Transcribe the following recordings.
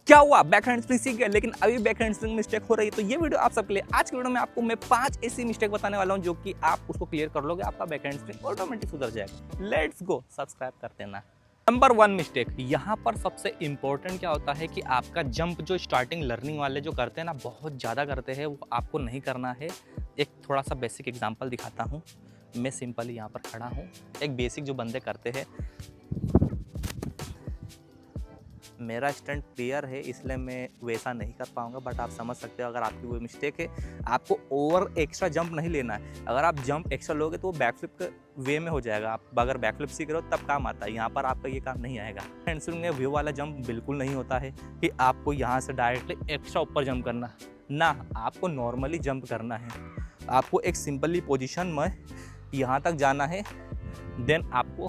क्या हुआ, back hand spring सीख गए लेकिन अभी बैक हैंड स्प्रिंग मिस्टेक हो रही है, तो ये वीडियो आप सबके लिए। आज की वीडियो में आपको मैं 5 ऐसी मिस्टेक बताने वाला हूं जो कि आप उसको क्लियर कर लोगे, आपका बैक हैंड स्प्रिंग ऑटोमेटिक सुधर जाएगा। लेट्स गो, सब्सक्राइब कर देना। नंबर 1 मिस्टेक, यहाँ पर सबसे इंपॉर्टेंट क्या होता है कि आपका जंप जो स्टार्टिंग लर्निंग वाले जो करते हैं ना, बहुत ज़्यादा करते हैं, वो आपको नहीं करना है। एक थोड़ा सा बेसिक एग्जांपल दिखाता हूँ। मैं सिंपली यहाँ पर खड़ा हूँ, एक बेसिक जो बंदे करते हैं। मेरा स्टंट क्लियर है इसलिए मैं वैसा नहीं कर पाऊंगा, बट आप समझ सकते हो अगर आपकी वो मिस्टेक है। आपको ओवर एक्स्ट्रा जंप नहीं लेना है। अगर आप जंप एक्स्ट्रा लोगे तो वो बैकफ्लिप के वे में हो जाएगा। आप अगर बैकफ्लिप सीख रहे हो तब काम आता है, यहाँ पर आपका ये काम नहीं आएगा। हैंडस्प्रिंग में व्यू वाला जंप बिल्कुल नहीं होता है कि आपको यहाँ से डायरेक्टली एक्स्ट्रा ऊपर जंप करना ना, आपको नॉर्मली जंप करना है। आपको एक सिंपली पोजिशन में यहाँ तक जाना है, देन आपको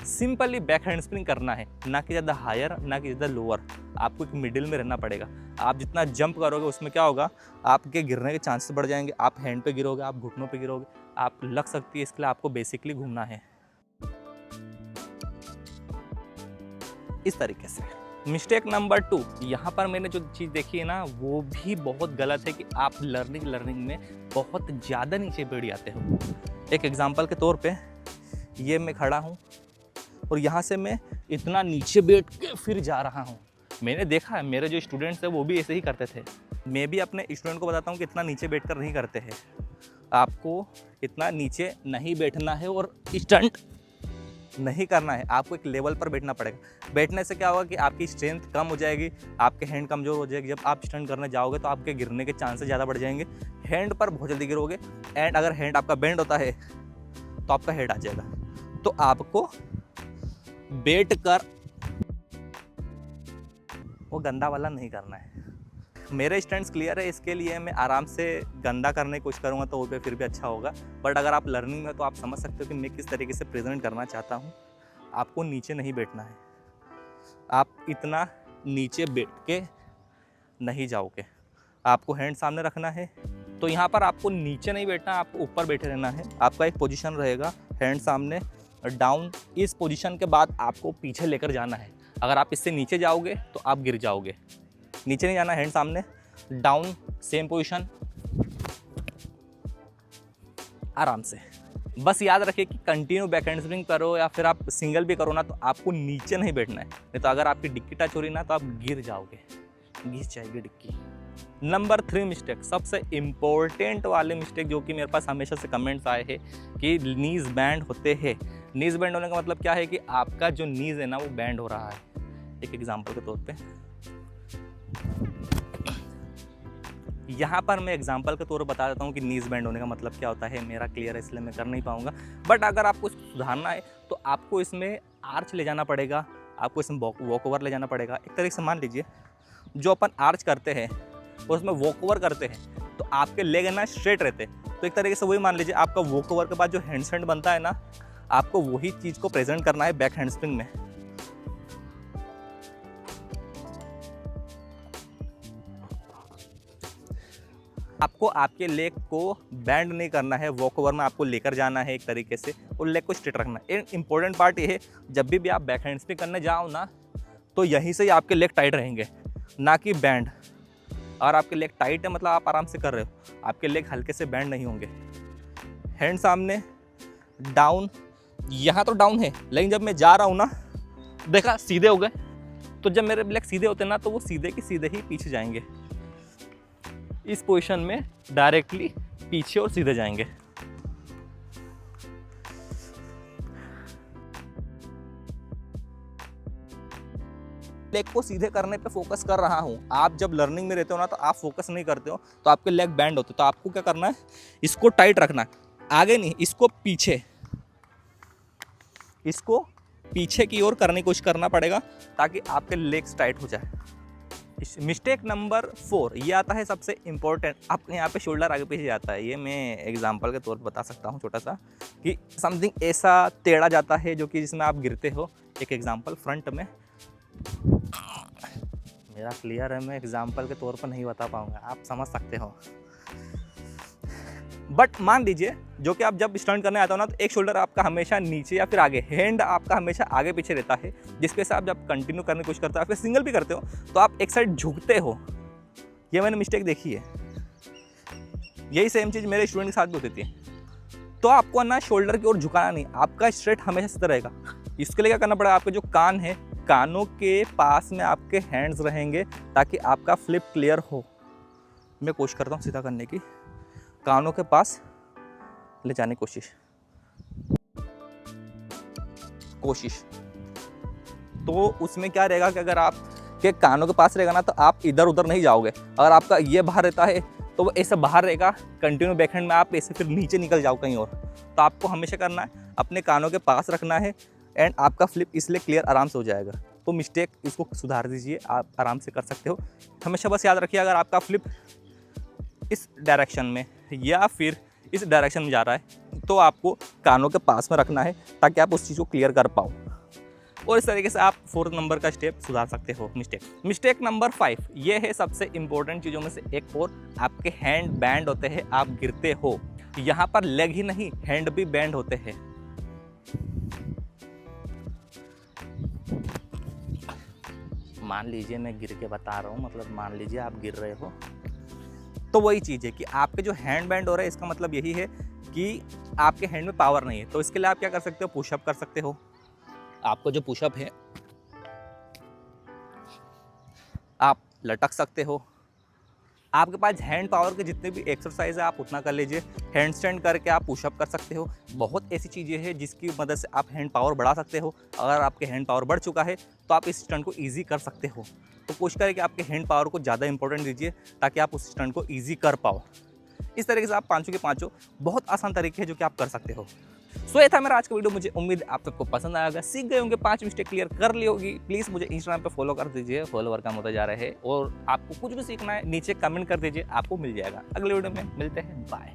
सिंपली बैक हैंड स्प्रिंग करना है, ना कि ज़्यादा हायर ना कि ज़्यादा लोअर। आपको एक मिडिल में रहना पड़ेगा। आप जितना जंप करोगे उसमें क्या होगा, आपके गिरने के चांसेस बढ़ जाएंगे। आप हैंड पे गिरोगे, आप घुटनों पे गिरोगे, आप लग सकती है। इसके लिए आपको बेसिकली घूमना है इस तरीके से। मिस्टेक नंबर 2, यहाँ पर मैंने जो चीज़ देखी है ना, वो भी बहुत गलत है कि आप लर्निंग में बहुत ज़्यादा नीचे बैठ जाते हो। एक एग्जाम्पल के तौर पर, ये मैं खड़ा हूँ और यहाँ से मैं इतना नीचे बैठ के फिर जा रहा हूँ। मैंने देखा है मेरे जो स्टूडेंट्स हैं वो भी ऐसे ही करते थे। मैं भी अपने स्टूडेंट को बताता हूँ कि इतना नीचे बैठकर नहीं करते हैं। आपको इतना नीचे नहीं बैठना है और स्टंट नहीं करना है। आपको एक लेवल पर बैठना पड़ेगा। बैठने से क्या होगा कि आपकी स्ट्रेंथ कम हो जाएगी, आपके हैंड कमज़ोर हो जाएगी। जब आप स्टंट करने जाओगे तो आपके गिरने के चांसेस ज़्यादा बढ़ जाएंगे। हैंड पर बहुत जल्दी गिरोगे, एंड अगर हैंड आपका बेंड होता है तो आपका हेड आ जाएगा। तो आपको बैठ कर वो गंदा वाला नहीं करना है। मेरे स्टंट्स क्लियर है, इसके लिए मैं आराम से गंदा करने की कोशिश करूँगा तो वो पे फिर भी अच्छा होगा। बट अगर आप लर्निंग में, तो आप समझ सकते हो कि मैं किस तरीके से प्रेजेंट करना चाहता हूँ। आपको नीचे नहीं बैठना है, आप इतना नीचे बैठ के नहीं जाओगे। आपको हैंड सामने रखना है। तो यहाँ पर आपको नीचे नहीं बैठना, आपको ऊपर बैठे रहना है। आपका एक पोजीशन रहेगा, हैंड सामने, डाउन। इस पोजीशन के बाद आपको पीछे लेकर जाना है। अगर आप इससे नीचे जाओगे तो आप गिर जाओगे। नीचे नहीं जाना, हैंड सामने, डाउन, सेम पोजीशन, आराम से। बस याद रखिए कि कंटिन्यू बैक हैंड स्प्रिंग करो या फिर आप सिंगल भी करो ना, तो आपको नीचे नहीं बैठना है। नहीं तो अगर आपकी डिक्की टच हो रही ना तो आप गिर जाओगे, घिस जाएगी डिक्की। नंबर 3 मिस्टेक, सबसे इम्पोर्टेंट वाले मिस्टेक जो कि मेरे पास हमेशा से कमेंट्स आए हैं कि नीज बैंड होते हैं। नीज बैंड होने का मतलब क्या है कि आपका जो नीज है ना वो बैंड हो रहा है। एक एग्जांपल के तौर पे, यहाँ पर मैं एग्जांपल के तौर पर बता देता हूँ कि नीज बैंड होने का मतलब क्या होता है। मेरा क्लियर है इसलिए मैं कर नहीं पाऊँगा, बट अगर आपको इसको सुधारना है तो आपको इसमें आर्च ले जाना पड़ेगा, आपको इसमें वॉक ओवर ले जाना पड़ेगा। एक तरीके से मान लीजिए, जो अपन आर्च करते हैं उसमें वॉक ओवर करते हैं तो आपके लेग है ना स्ट्रेट रहते हैं। तो एक तरीके से वही मान लीजिए, आपका वॉक ओवर के बाद जो हैंडस्टैंड बनता है ना, आपको वही चीज़ को प्रेजेंट करना है बैक हैंडस्प्रिंग में। आपको आपके लेग को बैंड नहीं करना है, वॉक ओवर में आपको लेकर जाना है एक तरीके से, और लेग को स्ट्रेट रखना है। एक इंपॉर्टेंट पार्ट ये है, जब भी आप बैक हैंडस्प्रिंग करने जाओ ना, तो यहीं से ही आपके लेग टाइट रहेंगे, ना कि बैंड। और आपके लेग टाइट है मतलब आप आराम से कर रहे हो, आपके लेग हल्के से बैंड नहीं होंगे। हैंड सामने, डाउन। यहाँ तो डाउन है, लेकिन जब मैं जा रहा हूँ ना, देखा सीधे हो गए। तो जब मेरे लेग सीधे होते हैं ना, तो वो सीधे के सीधे ही पीछे जाएंगे। इस पोजीशन में डायरेक्टली पीछे और सीधे जाएंगे। लेग को सीधे करने पे फोकस कर रहा हूँ। आप जब लर्निंग में रहते हो ना, तो आप फोकस नहीं करते हो, तो आपके लेग बैंड होते। तो आपको क्या करना है, इसको टाइट रखना है, आगे नहीं, इसको पीछे, इसको पीछे की ओर करने की कोशिश करना पड़ेगा ताकि आपके लेग्स टाइट हो जाए। मिस्टेक नंबर 4, ये आता है सबसे इम्पोर्टेंट। आपके यहाँ पे शोल्डर आगे पीछे जाता है। ये मैं एग्जांपल के तौर पर बता सकता हूँ छोटा सा, कि समथिंग ऐसा टेढ़ा जाता है जो कि जिसमें आप गिरते हो। एक एग्जांपल फ्रंट में, मेरा क्लियर है, मैं एग्जांपल के तौर पर नहीं बता पाऊंगा, आप समझ सकते हो। बट मान लीजिए जो कि आप जब स्टंट करने आता हो ना, तो एक शोल्डर आपका हमेशा नीचे या फिर आगे, हैंड आपका हमेशा आगे पीछे रहता है, जिसके साथ आप जब कंटिन्यू करने की कोशिश करते हो, फिर सिंगल भी करते हो तो आप एक साइड झुकते हो। ये मैंने मिस्टेक देखी है। यही सेम चीज़ मेरे स्टूडेंट के साथ भी होती थी। तो आपको ना शोल्डर की ओर झुकाना नहीं, आपका स्ट्रेट हमेशा सीधा रहेगा। इसके लिए क्या करना पड़ेगा, आपके जो कान है, कानों के पास में आपके हैंड्स रहेंगे ताकि आपका फ्लिप क्लियर हो। मैं कोशिश करता हूँ सीधा करने की, कानों के पास ले जाने की कोशिश। तो उसमें क्या रहेगा कि अगर आप के कानों के पास रहेगा ना, तो आप इधर उधर नहीं जाओगे। अगर आपका ये बाहर रहता है तो वो ऐसे बाहर रहेगा, कंटिन्यू बैकहैंड में आप ऐसे फिर नीचे निकल जाओ कहीं और। तो आपको हमेशा करना है अपने कानों के पास रखना है, एंड आपका फ्लिप इसलिए क्लियर आराम से हो जाएगा। तो मिस्टेक इसको सुधार दीजिए, आप आराम से कर सकते हो। हमेशा बस याद रखिए, अगर आपका फ्लिप इस डायरेक्शन में या फिर इस डायरेक्शन में जा रहा है तो आपको कानों के पास में रखना है ताकि आप उस चीज़ को क्लियर कर पाओ। और इस तरीके से आप 4th नंबर का स्टेप सुधार सकते हो। मिस्टेक नंबर 5, ये है सबसे इंपॉर्टेंट चीज़ों में से एक और, आपके हैंड बैंड होते हैं, आप गिरते हो। यहाँ पर लेग ही नहीं, हैंड भी बैंड होते हैं। मान लीजिए मैं गिर के बता रहा हूँ, मतलब मान लीजिए आप गिर रहे हो, तो वही चीज़ है कि आपके जो हैंड बैंड हो रहा है, इसका मतलब यही है कि आपके हैंड में पावर नहीं है। तो इसके लिए आप क्या कर सकते हो, पुशअप कर सकते हो। आपको जो पुशअप है, आप लटक सकते हो। आपके पास हैंड पावर के जितने भी एक्सरसाइज है आप उतना कर लीजिए। हैंड स्टैंड करके आप पुशअप कर सकते हो। बहुत ऐसी चीज़ें हैं जिसकी मदद से आप हैंड पावर बढ़ा सकते हो। अगर आपके हैंड पावर बढ़ चुका है तो आप इस स्टंट को ईजी कर सकते हो। तो कोशिश करें कि आपके हैंड पावर को ज़्यादा इंपॉर्टेंट दीजिए ताकि आप उस स्टंट को ईजी कर पाओ। इस तरीके से आप पाँचों के पाँचों बहुत आसान तरीके हैं जो कि आप कर सकते हो। सो ये था मेरा आज का वीडियो। मुझे उम्मीद आप सबको पसंद आएगा, सीख गए होंगे, 5 मिस्टेक क्लियर कर ली होगी। प्लीज़ मुझे इंस्टाग्राम पे फॉलो कर दीजिए, फॉलोवर कम होता जा रहे हैं। और आपको कुछ भी सीखना है नीचे कमेंट कर दीजिए, आपको मिल जाएगा। अगले वीडियो में मिलते हैं, बाय।